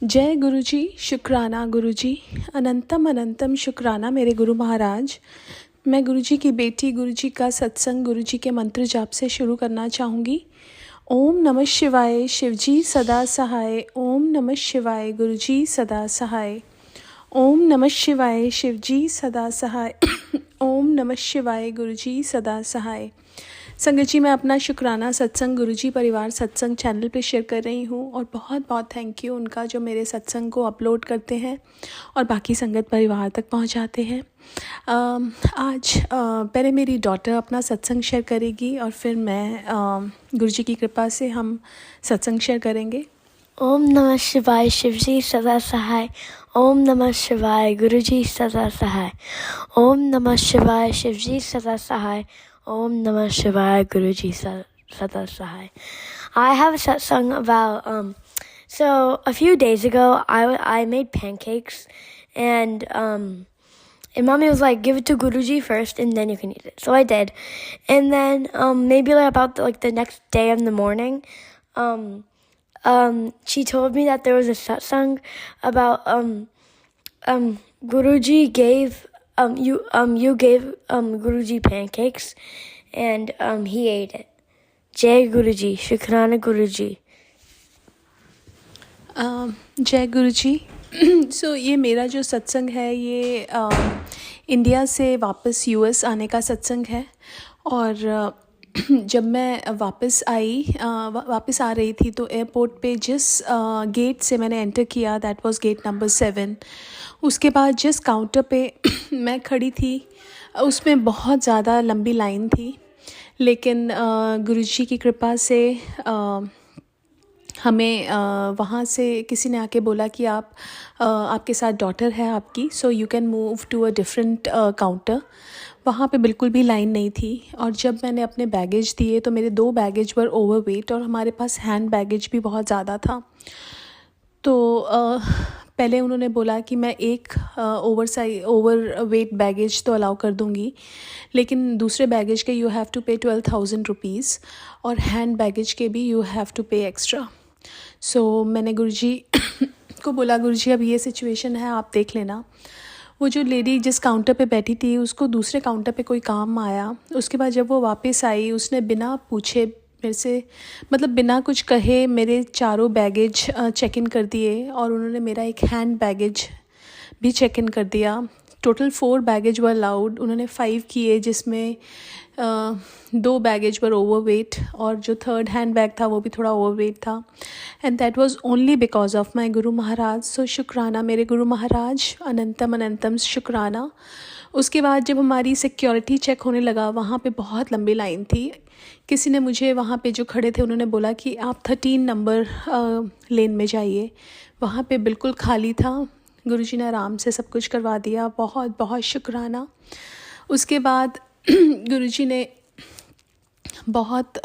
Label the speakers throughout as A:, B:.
A: जय गुरु जी, शुक्राना गुरु जी, अनंतम अनंतम शुक्राना मेरे गुरु महाराज। मैं गुरु जी की बेटी गुरु जी का सत्संग गुरु जी के मंत्र जाप से शुरू करना चाहूँगी। ओम नमः शिवाय, शिव जी सदा सहाय। ओम नमः शिवाय, गुरु जी सदा सहाय। ओम नमः शिवाय, शिव जी सदा सहाय। ओम नमः शिवाय, गुरु जी सदा सहाय। संगत जी, मैं अपना शुक्राना सत्संग गुरुजी परिवार सत्संग चैनल पे शेयर कर रही हूँ और बहुत बहुत थैंक यू उनका जो मेरे सत्संग को अपलोड करते हैं और बाकी संगत परिवार तक पहुँचाते हैं। आज पहले मेरी डॉटर अपना सत्संग शेयर करेगी और फिर मैं गुरुजी की कृपा से हम सत्संग शेयर करेंगे।
B: ओम नमः शिवाय, शिवजी सदा सहाय। ओम नमः शिवाय, गुरुजी सदा सहाय। ओम नमः शिवाय, शिवजी सदा सहाय। Om Namah Shivaya, Guruji Sada Sahai. I have a satsang about, so a few days ago, I made pancakes, and mommy was like, give it to Guruji first, and then you can eat it. So I did. And then, maybe like about the next day in the morning, she told me that there was a satsang about, Guruji gave you gave Guruji pancakes, and he ate it. Jai Guruji, Shukrana Guruji.
A: जय गुरु जी। सो ये मेरा जो सत्संग है ये India से वापस US आने का सत्संग है। और जब मैं वापस आ रही थी तो एयरपोर्ट पे जिस गेट से मैंने एंटर किया, दैट वाज गेट नंबर 7। उसके बाद जिस काउंटर पे मैं खड़ी थी उसमें बहुत ज़्यादा लंबी लाइन थी, लेकिन गुरुजी की कृपा से हमें वहाँ से किसी ने आके बोला कि आपके साथ डॉटर है आपकी, so you can move to a different counter. वहाँ पे बिल्कुल भी लाइन नहीं थी। और जब मैंने अपने बैगेज दिए तो मेरे 2 बैगेज वर ओवरवेट और हमारे पास हैंड बैगेज भी बहुत ज़्यादा था। तो पहले उन्होंने बोला कि मैं एक ओवरवेट बैगेज तो अलाउ कर दूँगी, लेकिन दूसरे बैगेज के यू हैव टू पे 12,000 रुपीज़ और हैंड बैगेज के भी यू हैव टू पे एक्स्ट्रा। सो मैंने गुरुजी को बोला, गुरुजी अब ये सिचुएशन है, आप देख लेना। वो जो लेडी जिस काउंटर पे बैठी थी उसको दूसरे काउंटर पे कोई काम आया। उसके बाद जब वो वापस आई उसने बिना पूछे मेरे से, मतलब बिना कुछ कहे, मेरे चारों बैगेज चेक इन कर दिए और उन्होंने मेरा एक हैंड बैगेज भी चेक इन कर दिया। टोटल 4 बैगेज वर अलाउड, उन्होंने 5 किए जिसमें 2 बैगेज वर ओवरवेट और जो 3rd हैंड बैग था वो भी थोड़ा ओवरवेट था। And that was only because of my Guru Maharaj. सो शुक्राना मेरे गुरु महाराज, अनंतम अनंतम शुक्राना। उसके बाद जब हमारी सिक्योरिटी चेक होने लगा, वहाँ पे बहुत लंबी लाइन थी। किसी ने मुझे वहाँ पे जो खड़े थे उन्होंने बोला कि आप 13 नंबर लेन में जाइए। वहाँ पे बिल्कुल खाली था। गुरुजी ने आराम से सब कुछ करवा दिया, बहुत बहुत शुक्राना। उसके बाद गुरुजी ने बहुत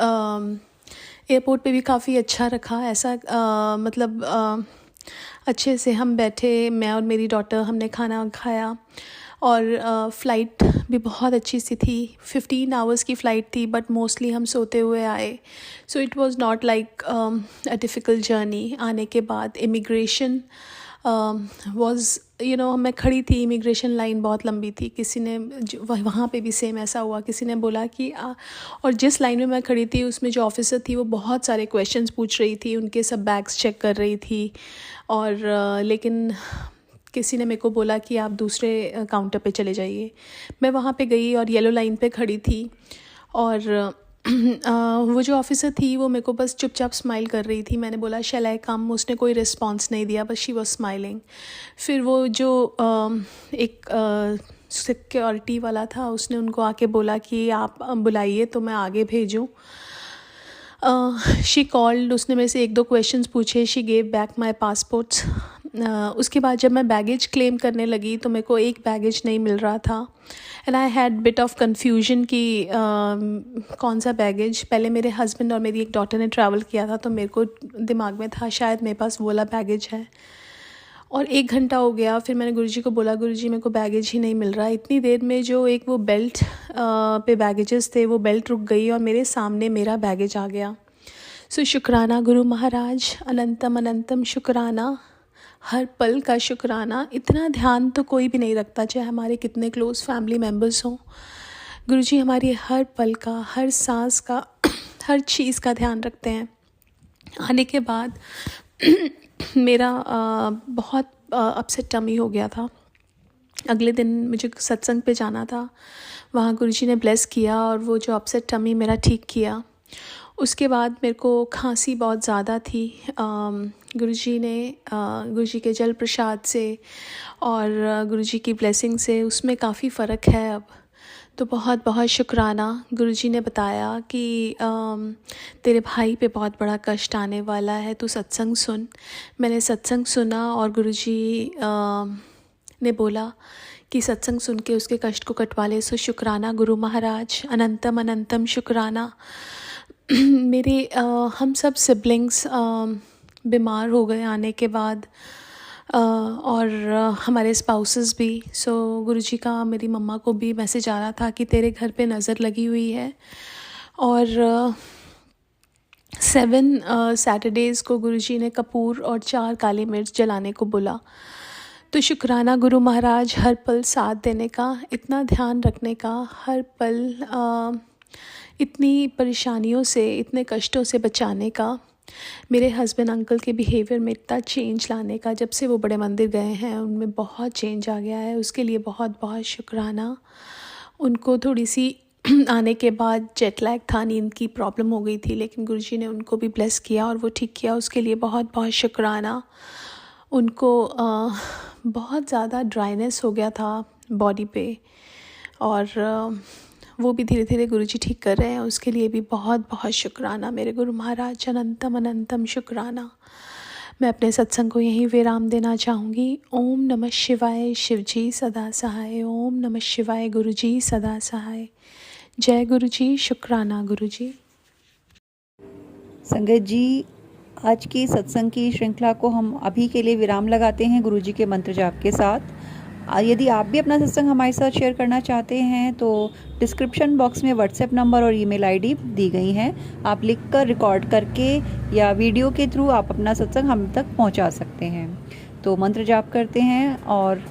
A: एयरपोर्ट पे भी काफ़ी अच्छा रखा। ऐसा मतलब अच्छे से हम बैठे, मैं और मेरी डॉटर, हमने खाना खाया और फ़्लाइट भी बहुत अच्छी सी थी। 15 आवर्स की फ़्लाइट थी, बट मोस्टली हम सोते हुए आए। So it was not like a difficult journey. आने के बाद इमिग्रेशन वाज मैं खड़ी थी, इमिग्रेशन लाइन बहुत लंबी थी। किसी ने वहाँ पे भी सेम ऐसा हुआ, किसी ने बोला कि और जिस लाइन में मैं खड़ी थी उसमें जो ऑफिसर थी वो बहुत सारे क्वेश्चंस पूछ रही थी, उनके सब बैग्स चेक कर रही थी। और लेकिन किसी ने मेरे को बोला कि आप दूसरे काउंटर पे चले जाइए। मैं वहाँ पे गई और येलो लाइन पे खड़ी थी और वो जो ऑफिसर थी वो मेरे को बस चुपचाप स्माइल कर रही थी। मैंने बोला शैल आई कम, उसने कोई रिस्पॉन्स नहीं दिया, बस शी वॉज स्माइलिंग। फिर वो जो एक सिक्योरिटी वाला था उसने उनको आके बोला कि आप बुलाइए तो मैं आगे भेजूँ। शी कॉल्ड, उसने मेरे से 1-2 क्वेश्चंस पूछे। She gave back my passports. उसके बाद जब मैं बैगेज क्लेम करने लगी तो मेरे को एक बैगेज नहीं मिल रहा था। And I had bit of confusion कि कौन सा बैगेज। पहले मेरे हस्बैंड और मेरी एक डॉटर ने ट्रैवल किया था तो मेरे को दिमाग में था शायद मेरे पास वो वाला बैगेज है। और 1 घंटा हो गया। फिर मैंने गुरुजी को बोला, गुरुजी मेरे को बैगेज ही नहीं मिल रहा। इतनी देर में जो एक वो बेल्ट पे बैगेजेस थे वो बेल्ट रुक गई और मेरे सामने मेरा बैगेज आ गया। सो शुक्राना गुरु महाराज, अनंतम अनंतम शुक्राना। हर पल का शुक्राना। इतना ध्यान तो कोई भी नहीं रखता, चाहे हमारे कितने क्लोज़ फैमिली मेम्बर्स हों। गुरुजी हमारी हर पल का, हर सांस का, हर चीज़ का ध्यान रखते हैं। आने के बाद मेरा बहुत अपसेट टमी हो गया था। अगले दिन मुझे सत्संग पे जाना था, वहाँ गुरुजी ने ब्लेस किया और वो जो अपसेट टमी मेरा ठीक किया। उसके बाद मेरे को खांसी बहुत ज़्यादा थी। गुरुजी के जल प्रसाद से और गुरुजी की ब्लेसिंग से उसमें काफ़ी फ़र्क है अब। तो बहुत बहुत शुक्राना। गुरुजी ने बताया कि तेरे भाई पे बहुत बड़ा कष्ट आने वाला है, तू सत्संग सुन। मैंने सत्संग सुना और गुरुजी ने बोला कि सत्संग सुन के उसके कष्ट को कटवा ले। सो शुक्राना गुरु महाराज, अनंतम अनंतम शुक्राना। मेरे हम सब सिबलिंग्स बीमार हो गए आने के बाद, और हमारे स्पाउसेस भी। सो गुरुजी का मेरी मम्मा को भी मैसेज आ रहा था कि तेरे घर पे नज़र लगी हुई है। और 7 सैटरडेज़ को गुरुजी ने कपूर और 4 काली मिर्च जलाने को बोला। तो शुक्राना गुरु महाराज, हर पल साथ देने का, इतना ध्यान रखने का, हर पल इतनी परेशानियों से, इतने कष्टों से बचाने का, मेरे हस्बैंड अंकल के बिहेवियर में इतना चेंज लाने का। जब से वो बड़े मंदिर गए हैं उनमें बहुत चेंज आ गया है, उसके लिए बहुत बहुत शुक्राना। उनको थोड़ी सी आने के बाद जेट लैग था, नींद की प्रॉब्लम हो गई थी, लेकिन गुरुजी ने उनको भी ब्लेस किया और वो ठीक किया, उसके लिए बहुत बहुत शुक्राना। उनको बहुत ज़्यादा ड्राइनेस हो गया था बॉडी पे, और वो भी धीरे धीरे गुरुजी ठीक कर रहे हैं, उसके लिए भी बहुत बहुत शुक्राना मेरे गुरु महाराज, अनंतम अनंतम शुक्राना। मैं अपने सत्संग को यहीं विराम देना चाहूँगी। ओम नमः शिवाय, शिवजी सदा सहाय। ओम नमः शिवाय, गुरुजी सदा सहाय। जय गुरुजी, शुक्राना गुरुजी।
C: संगत जी, आज की सत्संग की श्रृंखला को हम अभी के लिए विराम लगाते हैं गुरुजी के मंत्र जाप के साथ। यदि आप भी अपना सत्संग हमारे साथ शेयर करना चाहते हैं तो डिस्क्रिप्शन बॉक्स में व्हाट्सएप नंबर और ईमेल आईडी दी गई हैं। आप लिखकर, रिकॉर्ड करके या वीडियो के थ्रू आप अपना सत्संग हम तक पहुंचा सकते हैं। तो मंत्र जाप करते हैं और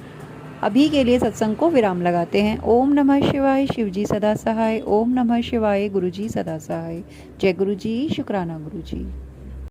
C: अभी के लिए सत्संग को विराम लगाते हैं। ओम नमः शिवाय, शिवजी सदा सहाय। ओम नमः शिवाय, गुरुजी सदा सहाय। जय गुरुजी, शुक्राना गुरुजी।